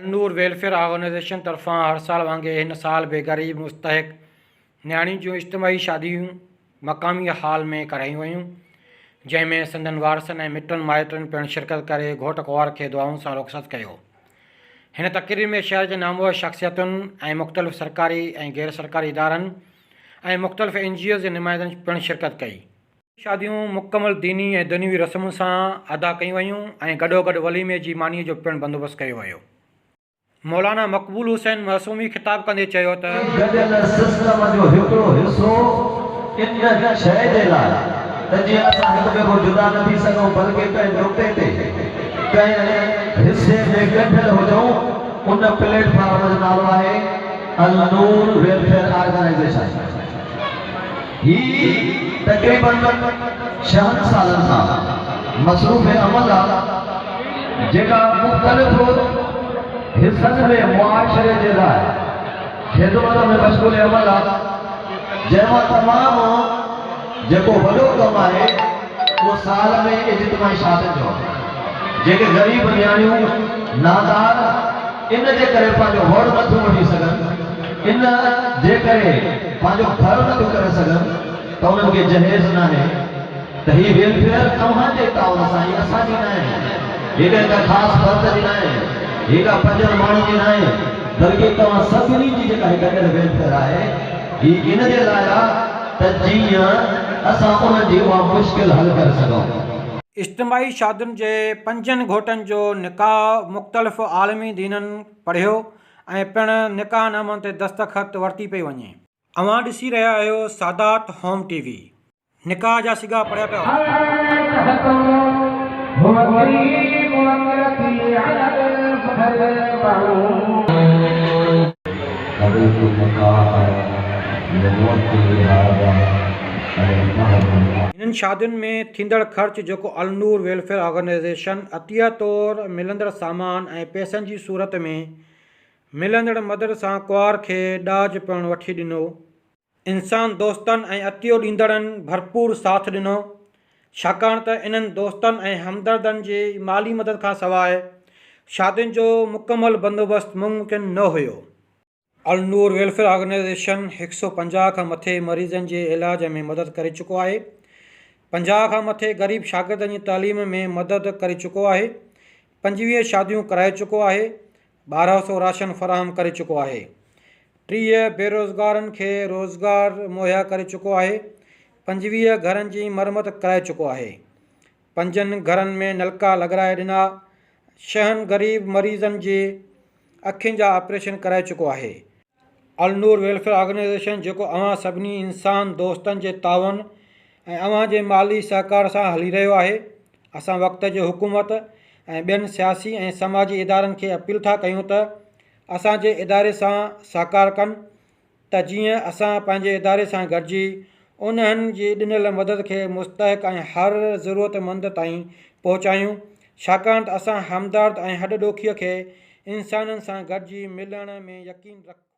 नूर welfare organisation तरफ़ां हर साल वांगुरु हिन साल बि ग़रीब मुस्तहिक न्याणियुनि जूं इज्तिमाही शादियूं मक़ामी हाल में करायूं वयूं, जंहिंमें संदनि वारसनि ऐं मिटनि माइटनि पिणु शिरकत करे घोट कुंवार खे दुआउनि सां रुख़सत कयो। हिन तक़रीर में शहर जे नामवर शख़्सियतुनि ऐं मुख़्तलिफ़ सरकारी ऐं गैर सरकारी इदारनि ऐं मुख़्तलिफ़ NGOs जे नुमाइंदनि पिणु शिरकत कई। शादियूं मुकमल दीनी ऐं दुनियावी रस्मुनि सां अदा कयूं वयूं ऐं गॾोगॾु वलीमे जी मानीअ जो पिणु बंदोबस्तु कयो वियो। मौलाना मक़बूल हुसैन मासूमी ख़िताब कंदे चयो त गॾियल सिस्टम जो हिकिड़ो हिसो इन शइ जे लाइ त जीअं असां हिक ॿिए खां जुदा न थी सघूं, बल्कि कंहिं नुक़्ते ते कंहिं हिसे में गॾियल हुजूं, उन प्लेटफॉर्म जो नालो आहे अल नूर वेलफेयर ऑर्गेनाइजेशन। ही तक़रीबन 6 सालनि खां मसरूफ़ अमल आहे, जेका मुख़्तलिफ़ हिस्सनि में मुआशरे जे लाइ ख़िदमत में मशगूल अमल आहे, जंहिंमां तमामु जेको वॾो कमु आहे उहो साल में इज्तिमाही शादियुनि जो, जेके ग़रीब न्याणियूं नादार इन जे करे पंहिंजो होड़ नथियूं वठी सघनि, इन जे करे पंहिंजो घर नथियूं करे सघनि, त उन्हनि खे जहेज़ न आहे त ही वेलफेयर तव्हांजे ताउन सां ई असांजी न आहे, हिकु ख़ासि फ़र्द जी न आहे, हिकु 5 माण्हुनि जी न आहे, बल्कि तव्हां सभिनी जी जेका गॾियल वेलफेयर आहे ही इन जे लाइ आहे त जीअं असां उन जी उहा मुश्किल हल करे सघूं। इज्तिमाही शादियुनि जे 5 घोटनि जो निकाह मुख़्तलिफ़ आलमी दीननि पढ़ियो ऐं पिणु निकाह नामनि ते दस्तख़त वरिती पई वञे। अवां ॾिसी रहिया आहियो सादात होम TV। निकाह जा सिगा पढ़िया पिया हिननि शादियुनि में थींदड़ ख़र्च जेको अल नूर वेलफेयर ऑर्गेनाइजेशन अतिया तौरु मिलंदड़ सामान ऐं पैसनि जी सूरत में मिलंदड़ मदद सां कुंवार खे ॾाज पिणु वठी ॾिनो। इंसान दोस्तनि ऐं अतियो ॾींदड़नि भरपूर साथ ॾिनो, छाकाणि त इन्हनि दोस्तनि ऐं हमदर्दनि जी माली मदद खां सवाइ शादियुनि जो मुकमल बंदोबस्तु मुमकिन न हुयो। अल नूर वेलफेयर ऑर्गेनाइजेशन 150 खां मथे मरीज़नि जे इलाज में मदद करे चुको आहे, 50 खां मथे ग़रीब शागिर्दनि जी तालीम में मदद करे चुको आहे, 25 शादियूं कराए चुको आहे, 1200 राशन फ़राहम करे चुको आहे, 30 बेरोज़गारनि खे रोज़गार मुहैया करे चुको आहे, 25 घरनि जी मरमत कराए चुको आहे, 5 घरनि में नलका लॻाराए ॾिना, 6 ग़रीब मरीज़नि जे अखियुनि जा ऑपरेशन कराए चुको आहे। अल नूर वेलफेयर ऑर्गेनाइजेशन जेको अवां सभिनी इंसान दोस्तनि जे तावन ऐं अवां जे माली सहकार सां हली रहियो आहे, असां वक़्त जे हुकूमत ऐं ॿियनि सियासी ऐं समाजी इदारनि खे अपील था कयूं त असांजे इदारे सां सहकार कनि, त जीअं असां पंहिंजे इदारे सां गॾिजी उन्हनि जी ॾिनल मदद खे मुस्तहिक ऐं हर ज़रूरतमंद ताईं पहुचायूं, छाकाणि त असां हमदर्द ऐं हॾ ॾोखीअ खे इंसाननि सां गॾिजी मिलण में यकीन रखूं।